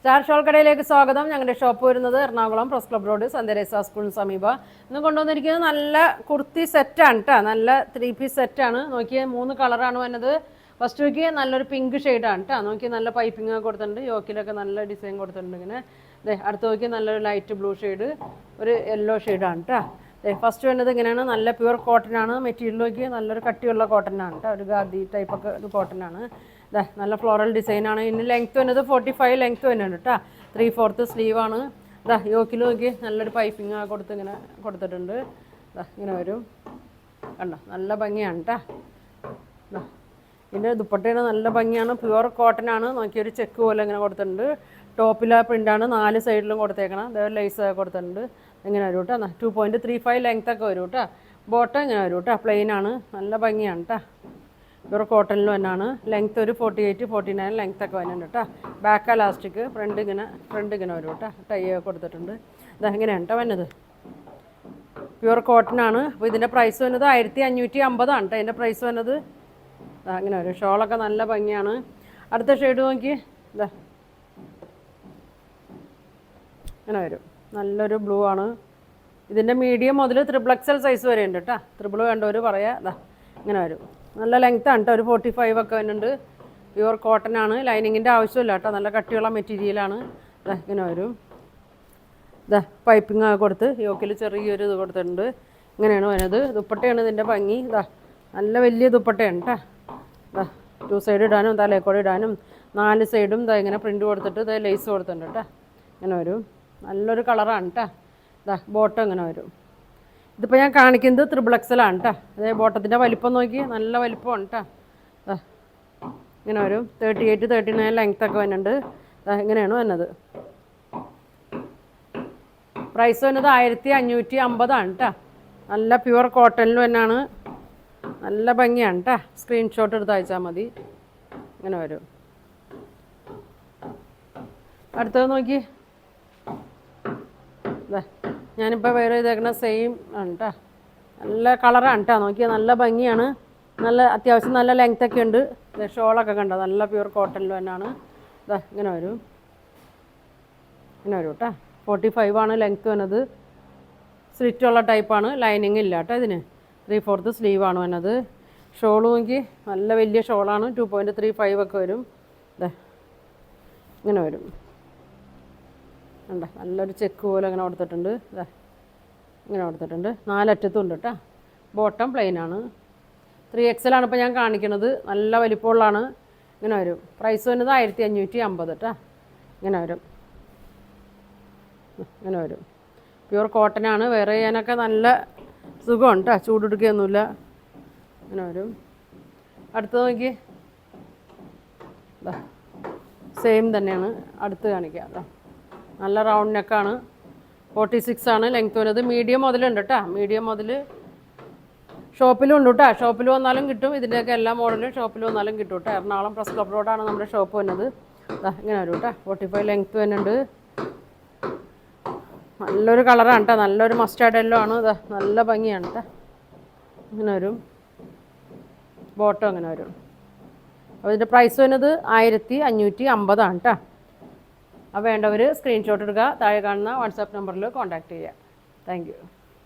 Star shawl കടയിലേക്ക് സ്വാഗതം. ഞങ്ങളുടെ ഷോപ്പ് വരുന്നത് എറണാകുളം പ്രസ് ക്ലബ് റോഡ് സന്ധ്യരേസ സ്കൂളിന് സമീപം. ഇന്ന് കൊണ്ടുവന്നിരിക്കുന്നത് നല്ല കുർത്തി സെറ്റാണ് കേട്ടോ. നല്ല 3 പീസ് സെറ്റാണ്. നോക്കിയാൽ 3 കളറാണ് വന്നത്. ഫസ്റ്റ് നോക്കിയാൽ നല്ലൊരു പിങ്ക് ഷെയ്ഡാണ് കേട്ടോ. നോക്കിയാൽ നല്ല പൈപ്പിംഗ് ഒക്കെ കൊടുത്തിട്ടുണ്ട്. യോക്കിലൊക്കെ നല്ല ഡിസൈൻ കൊടുത്തിട്ടുണ്ട്. ഇങ്ങനെ അടുത്ത് നോക്കിയാൽ നല്ലൊരു ലൈറ്റ് ബ്ലൂ ഷെയ്ഡ്, ഒരു യെല്ലോ ഷെയ്ഡാണ് കേട്ടോ. ഫസ്റ്റ് വേണ്ടത് ഇങ്ങനെയാണ്. നല്ല പ്യുവർ കോട്ടൺ ആണ്. മെറ്റീരിയൽ നോക്കിയാൽ നല്ലൊരു കട്ടിയുള്ള കോട്ടൺ ആണ് കേട്ടോ. ഒരു ഗാദി ടൈപ്പൊക്കെ ഒരു കോട്ടൺ ആണ്. നല്ല ഫ്ലോറൽ ഡിസൈനാണ്. ഇനി ലെങ്ത്ത് വരുന്നത് 45 ലെങ്ത്ത് വരുന്നുണ്ട് കേട്ടോ. 3/4 സ്ലീവാണ്. യോക്കിൽ നോക്കി നല്ലൊരു പൈപ്പിംഗ് കൊടുത്ത് ഇങ്ങനെ കൊടുത്തിട്ടുണ്ട്. ഇങ്ങനെ വരും കണ്ടോ, നല്ല ഭംഗിയാണ് കേട്ടോ. ഇതിൻ്റെ ദുപ്പട്ടയാണ് നല്ല ഭംഗിയാണ്. പ്യുവർ കോട്ടൺ ആണ്. നോക്കിയൊരു ചെക്ക് പോലെ ഇങ്ങനെ കൊടുത്തിട്ടുണ്ട്. ടോപ്പിൽ ആ പ്രിൻ്റാണ് 4 സൈഡിലും കൊടുത്തേക്കണം. അതേപോലെ ലേസ് കൊടുത്തിട്ടുണ്ട്. ഇങ്ങനെ വരും കേട്ടോ. 2.35 ലെങ്ത്തൊക്കെ വരും കേട്ടോ. ബോട്ടം ഇങ്ങനെ വരും കേട്ടോ. പ്ലെയിൻ ആണ്. നല്ല ഭംഗിയാണ് കേട്ടോ. പ്യുവർ കോട്ടണിൽ തന്നെയാണ്. ലെങ്ത്ത് ഒരു 48-49 ലെങ്ത്തൊക്കെ വരുന്നുണ്ട് കേട്ടോ. ബാക്ക് ഇലാസ്റ്റിക്, ഫ്രണ്ട് ഇങ്ങനെ വരും കേട്ടോ. ടൈ കൊടുത്തിട്ടുണ്ട്. ഇങ്ങനെയാണ് കേട്ടോ വന്നത്. പ്യുവർ കോട്ടൺ ആണ്. അപ്പോൾ ഇതിൻ്റെ പ്രൈസ് വന്നത് 1550 ആണ് കേട്ടോ. ഇതിൻ്റെ പ്രൈസ് വന്നത് അങ്ങനെ വരും. ഷോളൊക്കെ നല്ല ഭംഗിയാണ്. അടുത്ത ഷെയ്ഡ് നോക്കി ഇങ്ങനെ വരും. നല്ലൊരു ബ്ലൂ ആണ്. ഇതിൻ്റെ മീഡിയം മുതൽ XXL സൈസ് വരെ ഉണ്ട് കേട്ടോ. ട്രിപ്പിൾ വേണ്ടവർ പറയാം. ഇങ്ങനെ വരും. നല്ല ലെങ്ത്താണ് കേട്ടോ. ഒരു 45 ഒക്കെ വരുന്നുണ്ട്. പ്യുവർ കോട്ടൺ ആണ്. ലൈനിങ്ങിൻ്റെ ആവശ്യമില്ല കേട്ടോ. നല്ല കട്ടിയുള്ള മെറ്റീരിയലാണ്. ഇങ്ങനെ വരും. പൈപ്പിംഗ് കൊടുത്ത് യോക്കിൽ ചെറിയൊരു ഇത് കൊടുത്തിട്ടുണ്ട്. ഇങ്ങനെയാണ് വരുന്നത്. ദുപ്പട്ടയാണ് ഇതിൻ്റെ ഭംഗി. നല്ല വലിയ ദുപ്പട്ടയാണ് കേട്ടോ. 2 സൈഡ് ഇടാനും തലേക്കോട് ഇടാനും 4 സൈഡും ഇങ്ങനെ പ്രിൻ്റ് കൊടുത്തിട്ട് ലേസ് കൊടുത്തിട്ടുണ്ട് കേട്ടോ. ഇങ്ങനെ വരും. നല്ലൊരു കളറാണ് കേട്ടോ. ബോട്ടം ഇങ്ങനെ വരും. ഇതിപ്പോൾ ഞാൻ കാണിക്കുന്നത് XXL ആണ് കേട്ടോ. അതേ ബോട്ടത്തിൻ്റെ വലിപ്പം നോക്കി നല്ല വലിപ്പമാണ് കേട്ടോ. ഇങ്ങനെ വരും. 38-39 ലെങ്ത്തൊക്കെ വരുന്നുണ്ട്. ഇങ്ങനെയാണ് വന്നത്. പ്രൈസ് വന്നത് 1550 ആണ് കേട്ടോ. നല്ല പ്യുവർ കോട്ടണിൽ തന്നെയാണ്. നല്ല ഭംഗിയാണ് കേട്ടോ. സ്ക്രീൻഷോട്ട് എടുത്ത് അയച്ചാൽ മതി. ഇങ്ങനെ വരും. അടുത്തത് നോക്കി. ഞാനിപ്പോൾ വേറെ ഇതേക്കണ സെയിം ആണ് കേട്ടോ. നല്ല കളറാണ് കേട്ടോ. നോക്കിയാൽ നല്ല ഭംഗിയാണ്. നല്ല അത്യാവശ്യം നല്ല ലെങ്ത്തൊക്കെ ഉണ്ട്. ഷോളൊക്കെ കണ്ടോ. നല്ല പ്യുവർ കോട്ടണിൽ തന്നെയാണ്. ഇങ്ങനെ വരും. ഇങ്ങനെ വരും കേട്ടോ. 45 ആണ് ലെങ്ത്ത് വന്നത്. സ്ലിറ്റുള്ള ടൈപ്പാണ്. ലൈനിങ് ഇല്ല കേട്ടോ ഇതിന്. 3/4 സ്ലീവാണ് വന്നത്. ഷോൾ നോക്കി നല്ല വലിയ ഷോളാണ്. 2.35 ഒക്കെ വരും. ഇങ്ങനെ വരും. ഉണ്ടോ, നല്ലൊരു ചെക്ക് പോലെ അങ്ങനെ കൊടുത്തിട്ടുണ്ട്. ഇങ്ങനെ കൊടുത്തിട്ടുണ്ട്. 4 അറ്റത്തും ഉണ്ട് കേട്ടോ. ബോട്ടം പ്ലെയിനാണ്. 3XL ആണ് ഇപ്പോൾ ഞാൻ കാണിക്കുന്നത്. നല്ല വലിപ്പമുള്ളതാണ്. ഇങ്ങനെ വരും. പ്രൈസ് വരുന്നത് 1550 കേട്ടോ. ഇങ്ങനെ വരും. ഇങ്ങനെ വരും. പ്യുവർ കോട്ടനാണ്. വെയർ ചെയ്യാനൊക്കെ നല്ല സുഖമാണ് കേട്ടോ. ചൂടെടുക്കുകയൊന്നുമില്ല. ഇങ്ങനെ വരും. അടുത്ത് നോക്കി. സെയിം തന്നെയാണ്. അടുത്ത് കാണിക്കാം. നല്ല റൗണ്ട് നെക്കാണ്. 46 ആണ് ലെങ്ത്ത് വരുന്നത്. മീഡിയം മുതലുണ്ട് കേട്ടോ. മീഡിയം മുതൽ ഷോപ്പിലും ഉണ്ട് കേട്ടോ. ഷോപ്പിൽ വന്നാലും കിട്ടും. ഇതിൻ്റെയൊക്കെ എല്ലാ മോഡലും ഷോപ്പിൽ വന്നാലും കിട്ടും കേട്ടോ. എറണാകുളം പ്രസ് ക്ലബ് റോഡാണ് നമ്മുടെ ഷോപ്പ് വന്നത്. ഇങ്ങനെ വരും കേട്ടോ. 45 ലെങ്ത്ത് വരുന്നുണ്ട്. നല്ലൊരു കളറാണ് കേട്ടോ. നല്ലൊരു മസ്റ്റാർഡ് യെല്ലോ ആണ്. നല്ല ഭംഗിയാണ് കേട്ടോ. ഇങ്ങനെ വരും. ബോട്ടം അങ്ങനെ വരും. അപ്പോൾ ഇതിൻ്റെ പ്രൈസ് വരുന്നത് 1550 ആണ് കേട്ടോ. അപ്പോൾ വേണ്ടവർ സ്ക്രീൻഷോട്ട് എടുക്കുക. താഴെ കാണുന്ന വാട്സാപ്പ് നമ്പറിൽ കോൺടാക്റ്റ് ചെയ്യുക. Thank you.